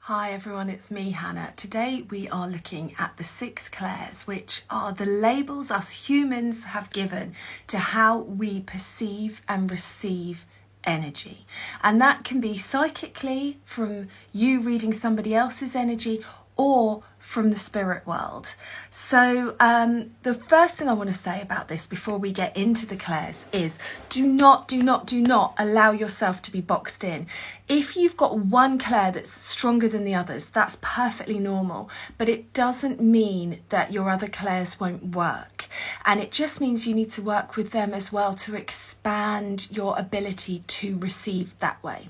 Hi everyone, it's me, Hannah. Today we are looking at the 6 clairs, which are the labels us humans have given to how we perceive and receive energy. And that can be psychically from you reading somebody else's energy or from the spirit world. So the first thing I want to say about this before we get into the clairs is do not allow yourself to be boxed in. If you've got one clair that's stronger than the others, that's perfectly normal, but it doesn't mean that your other clairs won't work. And it just means you need to work with them as well to expand your ability to receive that way.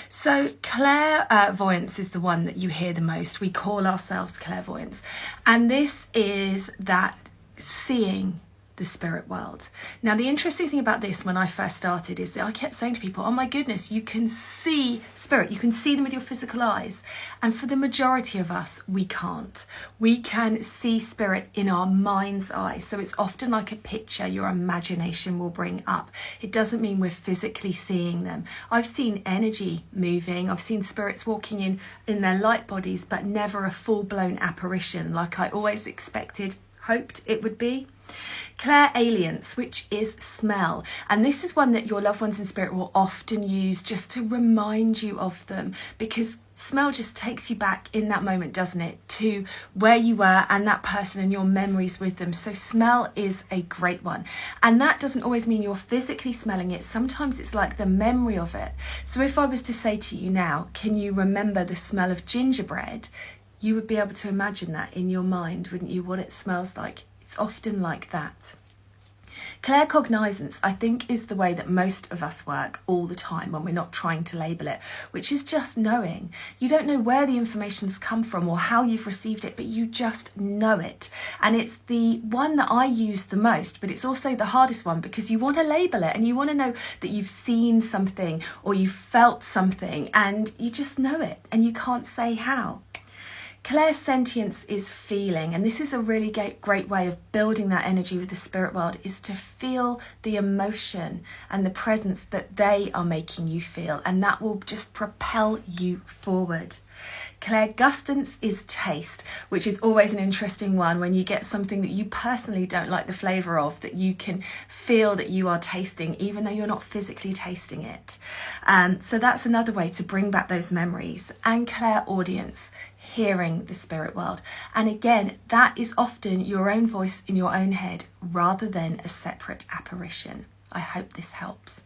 So clairvoyance is the one that you hear the most. We call ourselves clairvoyants. And this is that seeing the spirit world. Now, the interesting thing about this when I first started is that I kept saying to people, oh my goodness, you can see spirit, you can see them with your physical eyes. And for the majority of us, we can't. We can see spirit in our mind's eye. So it's often like a picture your imagination will bring up. It doesn't mean we're physically seeing them. I've seen energy moving. I've seen spirits walking in their light bodies, but never a full-blown apparition like I always expected, hoped it would be. Clairalience, which is smell, and this is one that your loved ones in spirit will often use just to remind you of them, because smell just takes you back in that moment, doesn't it, to where you were and that person and your memories with them. So smell is a great one, and that doesn't always mean you're physically smelling it. Sometimes it's like the memory of it. So if I was to say to you now, can you remember the smell of gingerbread, you would be able to imagine that in your mind, wouldn't you, what it smells like? It's often like that. Claircognizance, I think, is the way that most of us work all the time when we're not trying to label it, which is just knowing. You don't know where the information's come from or how you've received it, but you just know it. And it's the one that I use the most, but it's also the hardest one, because you want to label it and you want to know that you've seen something or you felt something and you just know it and you can't say how. Clairsentience is feeling, and this is a really great way of building that energy with the spirit world, is to feel the emotion and the presence that they are making you feel, and that will just propel you forward. Clairgustance is taste, which is always an interesting one when you get something that you personally don't like the flavour of, that you can feel that you are tasting even though you're not physically tasting it. So that's another way to bring back those memories. And clairaudience, hearing the spirit world. And again, that is often your own voice in your own head rather than a separate apparition. I hope this helps.